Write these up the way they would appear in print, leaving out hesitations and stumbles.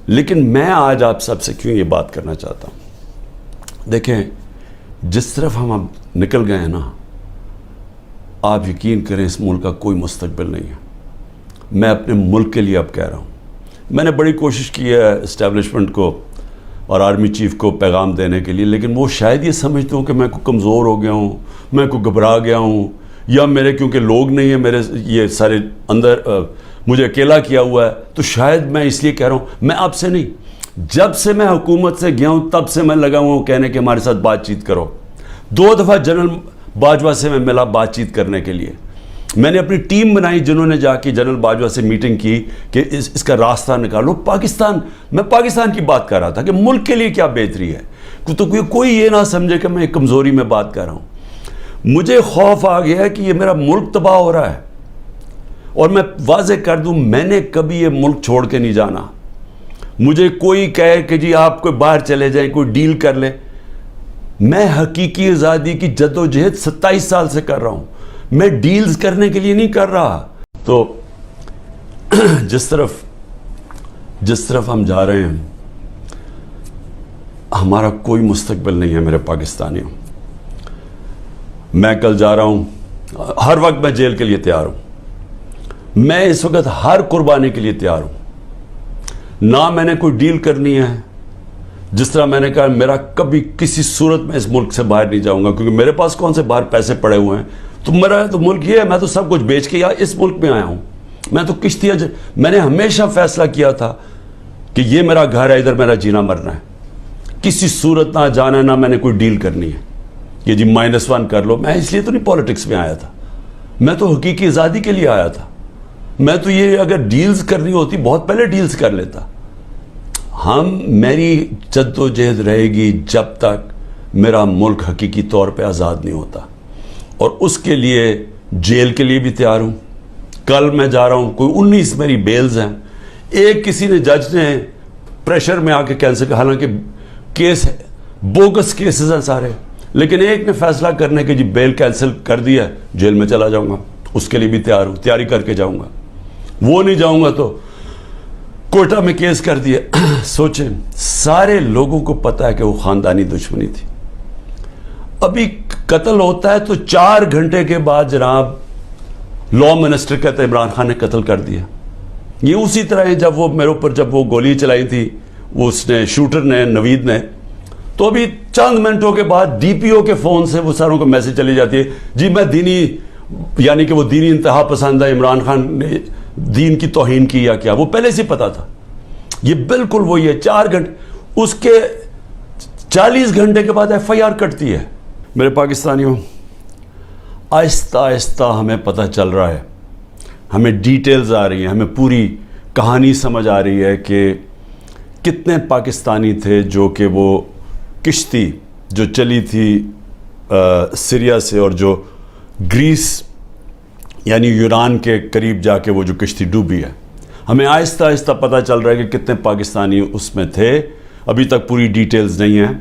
لیکن میں آج آپ سب سے کیوں یہ بات کرنا چاہتا ہوں؟ دیکھیں، جس طرف ہم اب نکل گئے ہیں نا، آپ یقین کریں اس ملک کا کوئی مستقبل نہیں ہے۔ میں اپنے ملک کے لیے اب کہہ رہا ہوں، میں نے بڑی کوشش کی ہے اسٹیبلشمنٹ کو اور آرمی چیف کو پیغام دینے کے لیے، لیکن وہ شاید یہ سمجھتے ہوں کہ میں کو کمزور ہو گیا ہوں، میں کو گھبرا گیا ہوں، یا میرے کیونکہ لوگ نہیں ہیں میرے یہ سارے اندر، مجھے اکیلا کیا ہوا ہے، تو شاید میں اس لیے کہہ رہا ہوں۔ میں آپ سے نہیں، جب سے میں حکومت سے گیا ہوں تب سے میں لگا ہوا ہوں کہنے کہ ہمارے ساتھ بات چیت کرو۔ 2 دفعہ جنرل باجوہ سے میں ملا بات چیت کرنے کے لیے، میں نے اپنی ٹیم بنائی جنہوں نے جا کے جنرل باجوہ سے میٹنگ کی کہ اس کا راستہ نکالو۔ پاکستان، میں پاکستان کی بات کر رہا تھا کہ ملک کے لیے کیا بہتری ہے، تو کوئی یہ نہ سمجھے کہ میں ایک کمزوری میں بات کر رہا ہوں۔ مجھے خوف آ گیا ہے کہ یہ میرا ملک تباہ ہو رہا ہے، اور میں واضح کر دوں میں نے کبھی یہ ملک چھوڑ کے نہیں جانا۔ مجھے کوئی کہے کہ جی آپ کوئی باہر چلے جائیں، کوئی ڈیل کر لے، میں حقیقی آزادی کی جد و جہد 27 سال سے کر رہا ہوں، میں ڈیلز کرنے کے لیے نہیں کر رہا۔ تو جس طرف ہم جا رہے ہیں، ہمارا کوئی مستقبل نہیں ہے میرے پاکستانیوں۔ میں کل جا رہا ہوں، ہر وقت میں جیل کے لیے تیار ہوں، میں اس وقت ہر قربانی کے لیے تیار ہوں۔ نہ میں نے کوئی ڈیل کرنی ہے، جس طرح میں نے کہا میرا کبھی کسی صورت میں اس ملک سے باہر نہیں جاؤں گا، کیونکہ میرے پاس کون سے باہر پیسے پڑے ہوئے ہیں، تو میرا تو ملک یہ ہے، میں تو سب کچھ بیچ کے اس ملک میں آیا ہوں۔ میں تو کشتیاں، میں نے ہمیشہ فیصلہ کیا تھا کہ یہ میرا گھر ہے، ادھر میرا جینا مرنا ہے، کسی صورت نہ جانا ہے، نہ میں نے کوئی ڈیل کرنی ہے کہ جی -1 کر لو۔ میں اس لیے تو نہیں پالیٹکس میں آیا تھا، میں تو حقیقی آزادی کے لیے آیا تھا۔ میں تو یہ اگر ڈیلز کرنی ہوتی بہت پہلے ڈیلز کر لیتا۔ میری جد و جہد رہے گی جب تک میرا ملک حقیقی طور پہ آزاد نہیں ہوتا، اور اس کے لیے جیل کے لیے بھی تیار ہوں۔ کل میں جا رہا ہوں، کوئی 19 میری بیلز ہیں، ایک کسی نے جج نے پریشر میں آ کے کینسل کیا، حالانکہ کیس بوگس کیسز ہیں سارے، لیکن ایک نے فیصلہ کرنے کے جی بیل کینسل کر دیا، جیل میں چلا جاؤں گا، اس کے لیے بھی تیار ہوں، تیاری کر کے جاؤں گا۔ وہ نہیں جاؤں گا تو کوئٹہ میں کیس کر دیا۔ سوچیں، سارے لوگوں کو پتہ ہے کہ وہ خاندانی دشمنی تھی۔ ابھی قتل ہوتا ہے تو 4 گھنٹے کے بعد جناب لا منسٹر کہتے ہیں عمران خان نے قتل کر دیا۔ یہ اسی طرح ہے جب وہ میرے اوپر جب وہ گولی چلائی تھی اس نے، شوٹر نے، نوید نے، تو ابھی چند منٹوں کے بعد ڈی پی او کے فون سے وہ ساروں کو میسج چلی جاتی ہے، جی میں دینی، یعنی کہ وہ دینی انتہا پسند ہے، عمران خان نے دین کی توہین کی یا کیا، وہ پہلے سے پتا تھا۔ یہ بالکل وہی ہے، 4 گھنٹے، اس کے 40 گھنٹے کے بعد ایف آئی آر کٹتی ہے۔ میرے پاکستانیوں، آہستہ آہستہ ہمیں پتہ چل رہا ہے، ہمیں ڈیٹیلز آ رہی ہیں، ہمیں پوری کہانی سمجھ آ رہی ہے کہ کتنے پاکستانی تھے جو کہ وہ کشتی جو چلی تھی سیریا سے، اور جو گریس یعنی یونان کے قریب جا کے وہ جو کشتی ڈوبی ہے، ہمیں آہستہ آہستہ پتہ چل رہا ہے کہ کتنے پاکستانی اس میں تھے۔ ابھی تک پوری ڈیٹیلز نہیں ہیں،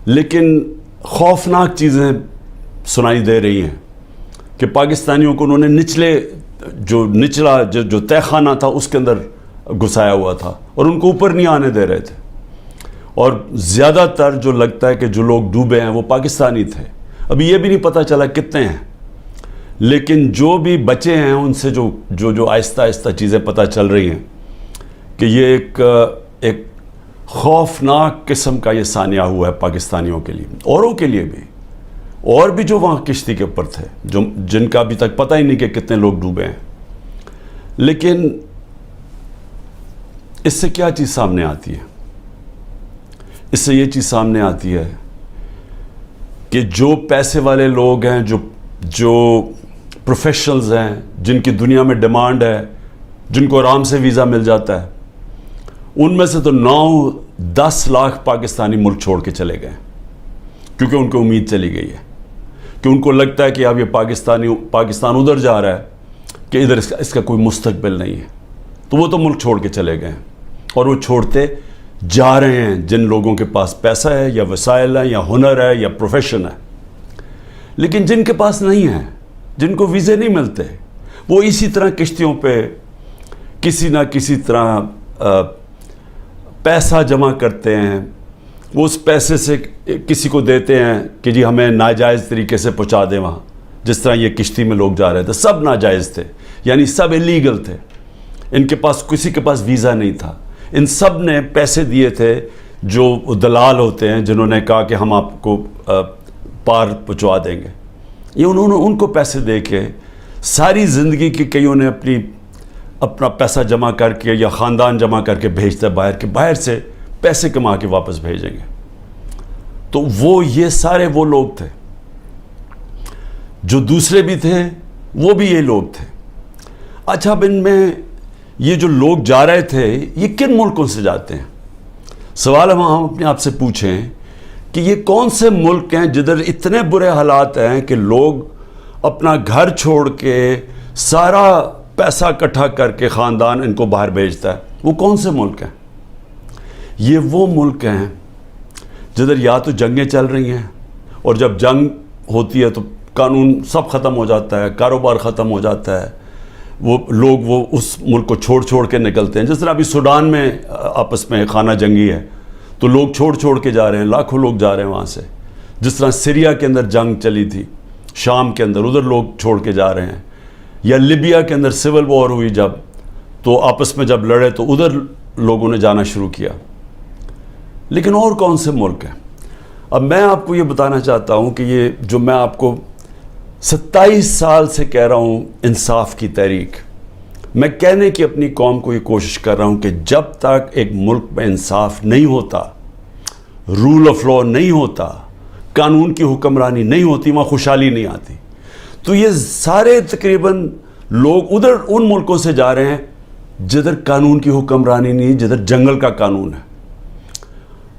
لیکن خوفناک چیزیں سنائی دے رہی ہیں کہ پاکستانیوں کو انہوں نے نچلا جو تہہ خانہ تھا اس کے اندر گھسایا ہوا تھا، اور ان کو اوپر نہیں آنے دے رہے تھے، اور زیادہ تر جو لگتا ہے کہ جو لوگ ڈوبے ہیں وہ پاکستانی تھے۔ ابھی یہ بھی نہیں پتہ چلا کتنے ہیں، لیکن جو بھی بچے ہیں ان سے جو آہستہ آہستہ چیزیں پتہ چل رہی ہیں کہ یہ ایک خوفناک قسم کا یہ سانحہ ہوا ہے پاکستانیوں کے لیے، اوروں کے لیے بھی، اور بھی جو وہاں کشتی کے اوپر تھے، جن کا ابھی تک پتہ ہی نہیں کہ کتنے لوگ ڈوبے ہیں۔ لیکن اس سے کیا چیز سامنے آتی ہے؟ اس سے یہ چیز سامنے آتی ہے کہ جو پیسے والے لوگ ہیں، جو پروفیشنلز ہیں، جن کی دنیا میں ڈیمانڈ ہے، جن کو آرام سے ویزا مل جاتا ہے، ان میں سے تو 9-10 لاکھ پاکستانی ملک چھوڑ کے چلے گئے، کیونکہ ان کو امید چلی گئی ہے کہ ان کو لگتا ہے کہ اب یہ پاکستان ادھر جا رہا ہے کہ ادھر اس کا کوئی مستقبل نہیں ہے، تو وہ تو ملک چھوڑ کے چلے گئے ہیں، اور وہ چھوڑتے جا رہے ہیں جن لوگوں کے پاس پیسہ ہے یا وسائل ہیں یا ہنر ہے یا پروفیشن ہے۔ لیکن جن کے پاس نہیں ہے، جن کو ویزے نہیں ملتے، وہ اسی طرح کشتیوں پہ کسی نہ کسی طرح پیسہ جمع کرتے ہیں، وہ اس پیسے سے کسی کو دیتے ہیں کہ جی ہمیں ناجائز طریقے سے پہنچا دیں وہاں. جس طرح یہ کشتی میں لوگ جا رہے تھے، سب ناجائز تھے، یعنی سب ایلیگل تھے. ان کے پاس کسی کے پاس ویزا نہیں تھا. ان سب نے پیسے دیے تھے جو دلال ہوتے ہیں جنہوں نے کہا کہ ہم آپ کو پار پہنچوا دیں گے. یہ انہوں نے ان کو پیسے دے کے ساری زندگی کی کئیوں نے اپنا پیسہ جمع کر کے یا خاندان جمع کر کے بھیجتا باہر، کہ باہر سے پیسے کما کے واپس بھیجیں گے. تو یہ سارے وہ لوگ تھے. جو دوسرے بھی تھے وہ بھی یہ لوگ تھے. اچھا، اب ان میں یہ جو لوگ جا رہے تھے یہ کن ملکوں سے جاتے ہیں؟ سوال ہم اپنے آپ سے پوچھیں کہ یہ کون سے ملک ہیں جدھر اتنے برے حالات ہیں کہ لوگ اپنا گھر چھوڑ کے سارا پیسہ اکٹھا کر کے خاندان ان کو باہر بھیجتا ہے؟ وہ کون سے ملک ہیں؟ یہ وہ ملک ہیں جدھر یا تو جنگیں چل رہی ہیں، اور جب جنگ ہوتی ہے تو قانون سب ختم ہو جاتا ہے، کاروبار ختم ہو جاتا ہے، وہ اس ملک کو چھوڑ کے نکلتے ہیں. جس طرح ابھی سوڈان میں آپس میں خانہ جنگی ہے تو لوگ چھوڑ کے جا رہے ہیں، لاکھوں لوگ جا رہے ہیں وہاں سے. جس طرح سیریا کے اندر جنگ چلی تھی، شام کے اندر، ادھر لوگ چھوڑ کے جا رہے ہیں. یا لیبیا کے اندر سول وار ہوئی جب، تو آپس میں جب لڑے تو ادھر لوگوں نے جانا شروع کیا. لیکن اور کون سے ملک ہیں؟ اب میں آپ کو یہ بتانا چاہتا ہوں کہ یہ جو میں آپ کو 27 سال سے کہہ رہا ہوں، انصاف کی تحریک، میں کہنے کی اپنی قوم کو یہ کوشش کر رہا ہوں کہ جب تک ایک ملک میں انصاف نہیں ہوتا، رول آف لا نہیں ہوتا، قانون کی حکمرانی نہیں ہوتی، وہاں خوشحالی نہیں آتی. تو یہ سارے تقریباً لوگ ادھر ان ملکوں سے جا رہے ہیں جدھر قانون کی حکمرانی نہیں، جدھر جنگل کا قانون ہے.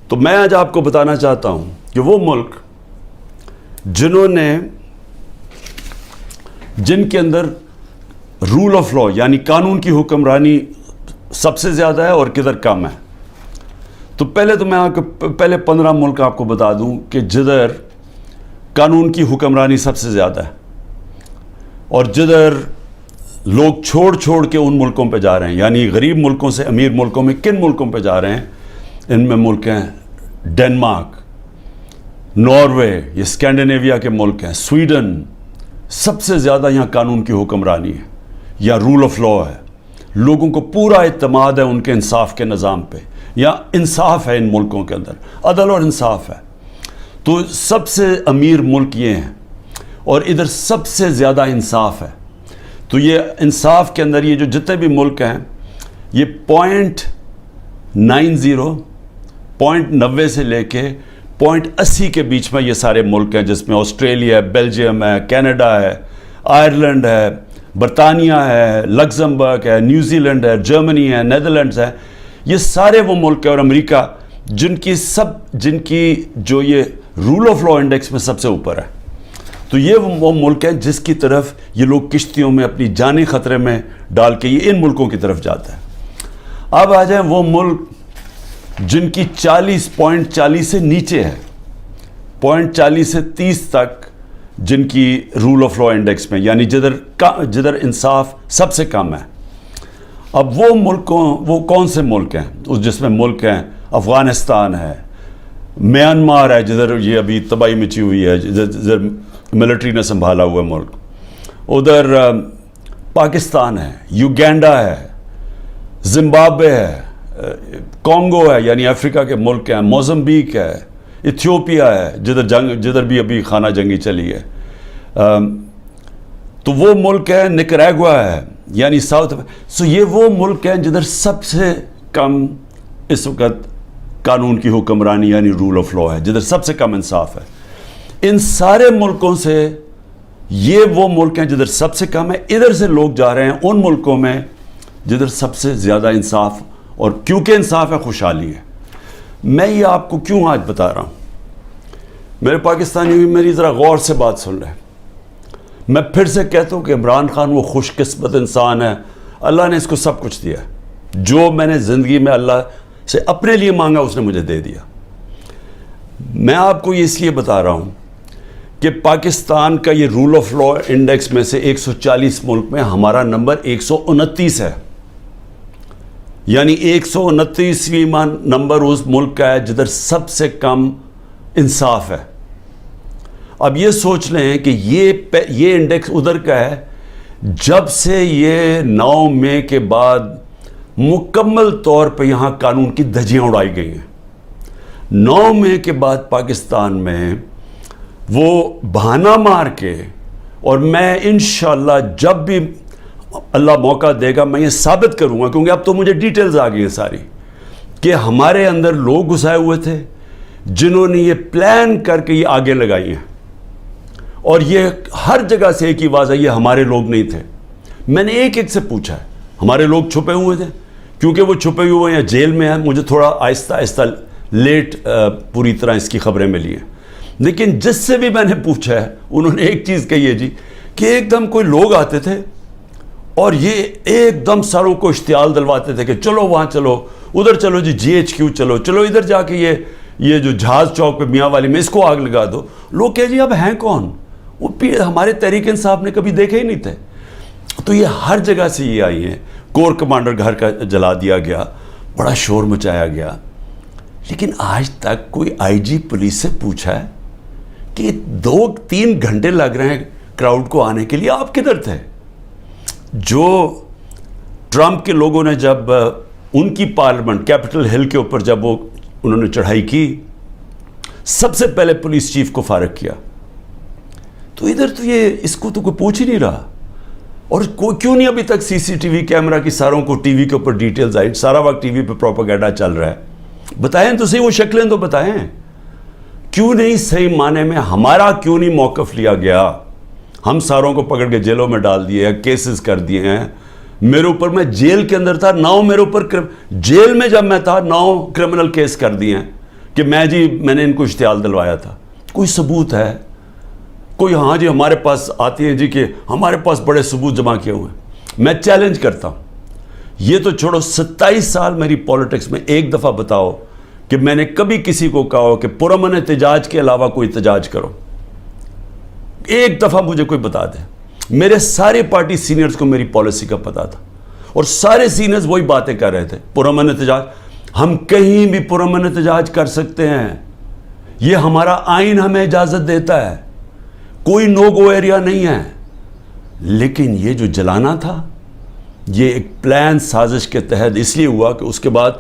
تو میں آج آپ کو بتانا چاہتا ہوں کہ وہ ملک جن کے اندر رول آف لا یعنی قانون کی حکمرانی سب سے زیادہ ہے اور کدھر کم ہے. تو میں آپ کو پہلے 15 ملک آپ کو بتا دوں کہ جدھر قانون کی حکمرانی سب سے زیادہ ہے، اور جدھر لوگ چھوڑ کے ان ملکوں پہ جا رہے ہیں، یعنی غریب ملکوں سے امیر ملکوں میں کن ملکوں پہ جا رہے ہیں. ان میں ملک ہیں ڈنمارک، ناروے، یہ اسکینڈینیویا کے ملک ہیں، سویڈن. سب سے زیادہ یہاں قانون کی حکمرانی ہے یا رول آف لا ہے. لوگوں کو پورا اعتماد ہے ان کے انصاف کے نظام پہ. یا انصاف ہے ان ملکوں کے اندر، عدل اور انصاف ہے. تو سب سے امیر ملک یہ ہیں اور ادھر سب سے زیادہ انصاف ہے. تو یہ انصاف کے اندر یہ جو جتنے بھی ملک ہیں، یہ 0.90 سے لے کے 0.80 کے بیچ میں یہ سارے ملک ہیں، جس میں آسٹریلیا ہے، بیلجیم ہے، کینیڈا ہے، آئرلینڈ ہے، برطانیہ ہے، لگزمبرگ ہے، نیوزی لینڈ ہے، جرمنی ہے، نیدرلینڈز ہے. یہ سارے وہ ملک ہیں، اور امریکہ جن کی جو یہ رول آف لا انڈیکس میں سب سے اوپر ہے. تو یہ وہ ملک ہیں جس کی طرف یہ لوگ کشتیوں میں اپنی جانیں خطرے میں ڈال کے یہ ان ملکوں کی طرف جاتا ہے. اب آ جائیں وہ ملک جن کی 40.40 سے نیچے ہے، 0.40 سے 30 تک جن کی رول آف لا انڈیکس میں، یعنی جدھر انصاف سب سے کم ہے. اب وہ کون سے ملک ہیں؟ جس میں ملک ہیں افغانستان ہے، میانمار ہے جدھر یہ ابھی تباہی مچی ہوئی ہے، جدھر ملٹری نے سنبھالا ہوا ملک. ادھر پاکستان ہے، یوگینڈا ہے، زمبابوے ہے، کانگو ہے یعنی افریقہ کے ملک ہیں، موزمبیک ہے، ایتھیوپیا ہے جدھر بھی ابھی خانہ جنگی چلی ہے. تو وہ ملک ہے، نکراگوا ہے یعنی ساؤتھ. سو یہ وہ ملک ہیں جدھر سب سے کم اس وقت قانون کی حکمرانی یعنی رول آف لا ہے، جدھر سب سے کم انصاف ہے. ان سارے ملکوں سے یہ وہ ملک ہیں جدھر سب سے کم ہے. ادھر سے لوگ جا رہے ہیں ان ملکوں میں جدھر سب سے زیادہ انصاف، اور کیونکہ انصاف ہے خوشحالی ہے. میں یہ آپ کو کیوں آج بتا رہا ہوں؟ میرے پاکستانی بھی میری ذرا غور سے بات سن رہے ہیں. میں پھر سے کہتا ہوں کہ عمران خان وہ خوش قسمت انسان ہے، اللہ نے اس کو سب کچھ دیا. جو میں نے زندگی میں اللہ سے اپنے لیے مانگا اس نے مجھے دے دیا. میں آپ کو یہ اس لیے بتا رہا ہوں کہ پاکستان کا یہ رول آف لا انڈیکس میں سے 140 ملک میں ہمارا نمبر 129 ہے. یعنی 129ویں نمبر اس ملک کا ہے جدھر سب سے کم انصاف ہے۔ اب یہ سوچ لیں کہ یہ انڈیکس ادھر کا ہے جب سے یہ 9 مئی کے بعد مکمل طور پہ یہاں قانون کی دھجیاں اڑائی گئی ہیں۔ 9 مئی کے بعد پاکستان میں وہ بہانہ مار کے، اور میں انشاءاللہ جب بھی اللہ موقع دے گا میں یہ ثابت کروں گا، کیونکہ اب تو مجھے ڈیٹیلز آ گئی ہیں ساری، کہ ہمارے اندر لوگ گھسائے ہوئے تھے جنہوں نے یہ پلان کر کے یہ آگے لگائی ہیں، اور یہ ہر جگہ سے ایک ہی آواز ہے، یہ ہمارے لوگ نہیں تھے۔ میں نے ایک سے پوچھا ہے، ہمارے لوگ چھپے ہوئے تھے، کیونکہ وہ چھپے ہوئے ہیں جیل میں ہیں، مجھے تھوڑا آہستہ آہستہ لیٹ پوری طرح اس کی خبریں ملی ہیں، لیکن جس سے بھی میں نے پوچھا ہے انہوں نے ایک چیز کہی ہے جی، کہ ایک دم کوئی لوگ آتے تھے اور یہ ایک دم ساروں کو اشتعال دلواتے تھے کہ چلو وہاں چلو، ادھر چلو جی GHQ چلو، چلو ادھر جا کے یہ جو جہاز چوک پہ میاں والی میں اس کو آگ لگا دو۔ لوگ کہے جی اب ہیں کون؟ وہ ہمارے تحریک انصاف نے کبھی دیکھے ہی نہیں تھے۔ تو یہ ہر جگہ سے یہ آئی ہیں، کور کمانڈر گھر کا جلا دیا گیا، بڑا شور مچایا گیا، لیکن آج تک کوئی IG پولیس سے پوچھا ہے کہ 2-3 گھنٹے لگ رہے ہیں کراؤڈ کو آنے کے لیے، آپ کدھر تھے؟ جو ٹرمپ کے لوگوں نے جب ان کی پارلیمنٹ کیپٹل ہل کے اوپر جب انہوں نے چڑھائی کی، سب سے پہلے پولیس چیف کو فارغ کیا، تو ادھر تو یہ اس کو تو کوئی پوچھ ہی نہیں رہا۔ اور کیوں نہیں ابھی تک CCTV کیمرہ کی ساروں کو ٹی وی کے اوپر ڈیٹیلز آئی، سارا وقت ٹی وی پہ پروپیگنڈا چل رہا ہے؟ بتائیں تو صحیح، وہ شکلیں تو بتائیں، کیوں نہیں صحیح معنی میں ہمارا کیوں نہیں موقف لیا گیا؟ ہم ساروں کو پکڑ کے جیلوں میں ڈال دیے ہیں، کیسز کر دیے ہیں، میرے اوپر، میں جیل کے اندر تھا، 9 میرے اوپر جیل میں جب میں تھا 9 کرمنل کیس کر دیے ہیں کہ میں نے ان کو اشتعال دلوایا تھا۔ کوئی ثبوت ہے؟ کوئی ہاں جی ہمارے پاس آتی ہیں جی کہ ہمارے پاس بڑے ثبوت جمع کیے ہوئے ہیں۔ میں چیلنج کرتا ہوں، یہ تو چھوڑو 27 سال میری پولیٹکس میں، ایک دفعہ بتاؤ کہ میں نے کبھی کسی کو کہا ہو کہ پرامن احتجاج کے علاوہ کوئی احتجاج کرو؟ ایک دفعہ مجھے کوئی بتا دے۔ میرے سارے پارٹی سینئرز کو میری پالیسی کا پتا تھا، اور سارے سینئرز وہی باتیں کر رہے تھے، پرامن احتجاج، ہم کہیں بھی پرامن احتجاج کر سکتے ہیں، یہ ہمارا آئین ہمیں اجازت دیتا ہے، کوئی نو گو ایریا نہیں ہے۔ لیکن یہ جو جلانا تھا، یہ ایک پلان سازش کے تحت اس لیے ہوا کہ اس کے بعد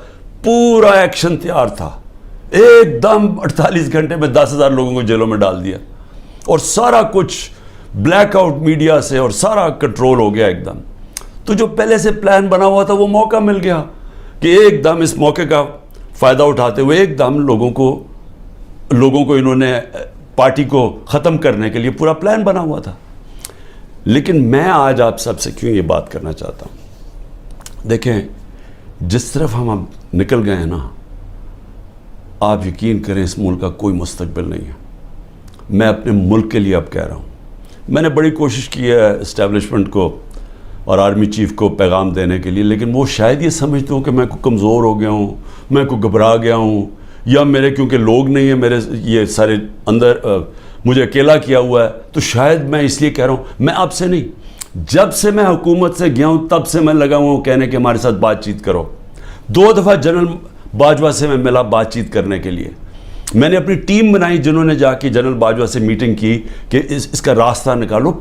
پورا ایکشن تیار تھا، ایک دم 48 گھنٹے میں 10,000 لوگوں کو جیلوں میں ڈال دیا، اور سارا کچھ بلیک آؤٹ میڈیا سے اور سارا کنٹرول ہو گیا ایک دم۔ تو جو پہلے سے پلان بنا ہوا تھا وہ موقع مل گیا کہ ایک دم اس موقع کا فائدہ اٹھاتے ہوئے ایک دم لوگوں کو انہوں نے پارٹی کو ختم کرنے کے لیے پورا پلان بنا ہوا تھا۔ لیکن میں آج آپ سب سے کیوں یہ بات کرنا چاہتا ہوں، دیکھیں جس طرف ہم اب نکل گئے ہیں نا، آپ یقین کریں اس ملک کا کوئی مستقبل نہیں ہے۔ میں اپنے ملک کے لیے اب کہہ رہا ہوں، میں نے بڑی کوشش کی ہے اسٹیبلشمنٹ کو اور آرمی چیف کو پیغام دینے کے لیے، لیکن وہ شاید یہ سمجھتے ہوں کہ میں کوئی کمزور ہو گیا ہوں، میں کوئی گھبرا گیا ہوں، یا میرے کیونکہ لوگ نہیں ہیں، میرے یہ سارے اندر مجھے اکیلا کیا ہوا ہے، تو شاید میں اس لیے کہہ رہا ہوں۔ میں آپ سے نہیں، جب سے میں حکومت سے گیا ہوں تب سے میں لگا ہوں کہنے کہ ہمارے ساتھ بات چیت کرو۔ 2 دفعہ جنرل باجوہ سے میں ملا بات چیت کرنے کے لیے، میں نے اپنی ٹیم بنائی جنہوں نے جا کے جنرل باجوہ سے میٹنگ کی کہ اس کا راستہ نکالو۔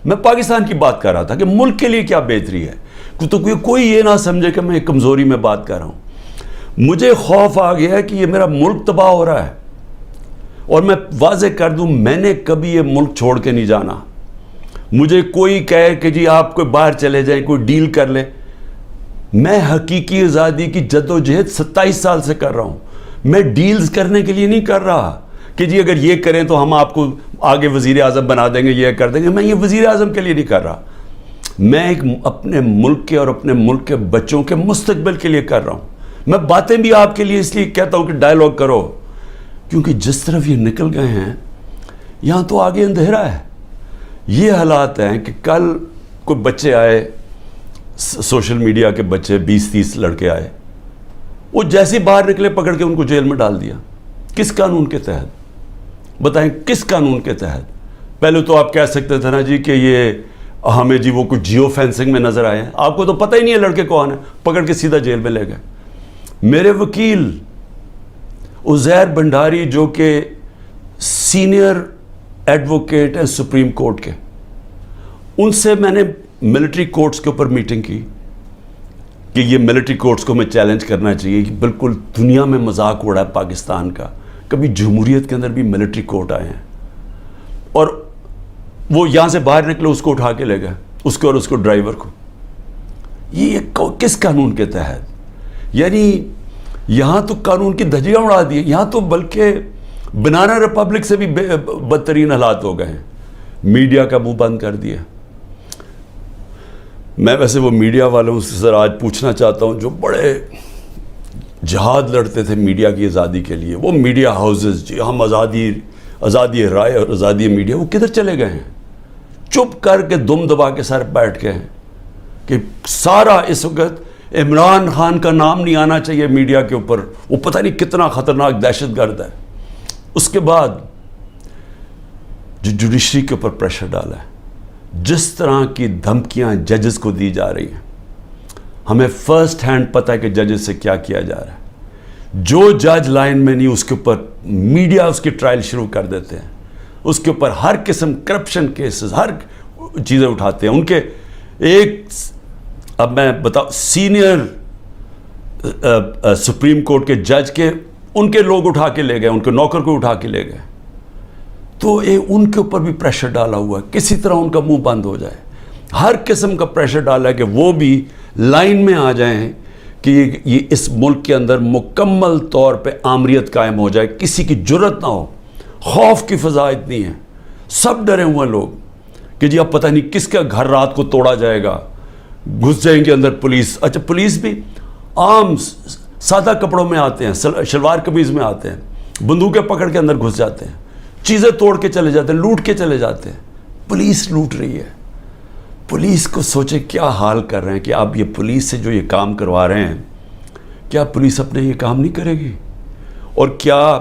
میں پاکستان کی بات کر رہا تھا کہ ملک کے لیے کیا بہتری ہے، تو کوئی یہ نہ سمجھے کہ میں کمزوری میں بات کر رہا ہوں۔ مجھے خوف آ گیا ہے کہ یہ میرا ملک تباہ ہو رہا ہے، اور میں واضح کر دوں میں نے کبھی یہ ملک چھوڑ کے نہیں جانا۔ مجھے کوئی کہے کہ جی آپ کوئی باہر چلے جائیں، کوئی ڈیل کر لے، میں حقیقی آزادی کی جدوجہد 27 سال سے کر رہا ہوں۔ میں ڈیلز کرنے کے لیے نہیں کر رہا کہ جی اگر یہ کریں تو ہم آپ کو آگے وزیر اعظم بنا دیں گے، یہ کر دیں گے۔ میں یہ وزیر اعظم کے لیے نہیں کر رہا، میں ایک اپنے ملک کے اور اپنے ملک کے بچوں کے مستقبل کے لیے کر رہا ہوں۔ میں باتیں بھی آپ کے لیے اس لیے کہتا ہوں کہ ڈائیلاگ کرو، کیونکہ جس طرف یہ نکل گئے ہیں یہاں تو آگے اندھیرا ہے۔ یہ حالات ہیں کہ کل کوئی بچے آئے، سوشل میڈیا کے بچے 20-30 لڑکے آئے، وہ جیسے باہر نکلے پکڑ کے ان کو جیل میں ڈال دیا۔ کس قانون کے تحت؟ بتائیں کس قانون کے تحت؟ پہلے تو آپ کہہ سکتے تھے نا جی کہ یہ ہمیں جی وہ کچھ جیو فینسنگ میں نظر آئے ہیں، آپ کو تو پتہ ہی نہیں ہے لڑکے کون ہیں، پکڑ کے سیدھا جیل میں لے گئے۔ میرے وکیل عزیر بھنڈاری جو کہ سینئر ایڈوکیٹ ہیں سپریم کورٹ کے، ان سے میں نے ملٹری کورٹس کے اوپر میٹنگ کی کہ یہ ملٹری کورٹس کو میں چیلنج کرنا چاہیے کہ بالکل دنیا میں مذاق اڑا ہے پاکستان کا، کبھی جمہوریت کے اندر بھی ملٹری کورٹ آئے ہیں، اور وہ یہاں سے باہر نکلے اس کو اٹھا کے لے گئے، اس کو اور اس کو ڈرائیور کو۔ یہ کس قانون کے تحت؟ یعنی یہاں تو قانون کی دھجیاں اڑا دی، یہاں تو بلکہ بنانا ریپبلک سے بھی بدترین حالات ہو گئے ہیں، میڈیا کا منہ بند کر دیا۔ میں ویسے وہ میڈیا والوں سے ذرا آج پوچھنا چاہتا ہوں جو بڑے جہاد لڑتے تھے میڈیا کی آزادی کے لیے، وہ میڈیا ہاؤسز جی ہم آزادی رائے اور آزادی میڈیا، وہ کدھر چلے گئے ہیں؟ چپ کر کے دم دبا کے سر بیٹھ گئے ہیں کہ سارا اس وقت عمران خان کا نام نہیں آنا چاہیے میڈیا کے اوپر، وہ پتہ نہیں کتنا خطرناک دہشت گرد ہے۔ اس کے بعد جو جوڈیشری کے اوپر پریشر ڈالا ہے، جس طرح کی دھمکیاں ججز کو دی جا رہی ہیں، ہمیں فرسٹ ہینڈ پتہ ہے کہ ججز سے کیا کیا جا رہا ہے۔ جو جج لائن میں نہیں اس کے اوپر میڈیا اس کی ٹرائل شروع کر دیتے ہیں، اس کے اوپر ہر قسم کرپشن کیسز ہر چیزیں اٹھاتے ہیں۔ ان کے ایک اب میں بتاؤں سینئر سپریم کورٹ کے جج کے ان کے لوگ اٹھا کے لے گئے، ان کے نوکر کو اٹھا کے لے گئے، تو ان کے اوپر بھی پریشر ڈالا ہوا ہے کسی طرح ان کا منہ بند ہو جائے۔ ہر قسم کا پریشر ڈالا ہے کہ وہ بھی لائن میں آ جائیں کہ یہ اس ملک کے اندر مکمل طور پہ آمریت قائم ہو جائے، کسی کی جرت نہ ہو، خوف کی فضا اتنی ہے، سب ڈرے ہوئے لوگ کہ جی اب پتہ نہیں کس کا گھر رات کو توڑا جائے گا، گھس جائیں گے اندر پولیس۔ اچھا پولیس بھی عام سادہ کپڑوں میں آتے ہیں، شلوار قمیض میں آتے ہیں، بندوقیں پکڑ کے اندر گھس جاتے ہیں، چیزیں توڑ کے چلے جاتے ہیں، لوٹ کے چلے جاتے ہیں۔ پولیس لوٹ رہی ہے۔ پولیس کو سوچے کیا حال کر رہے ہیں کہ آپ یہ پولیس سے جو یہ کام کروا رہے ہیں، کیا پولیس اپنے یہ کام نہیں کرے گی؟ اور کیا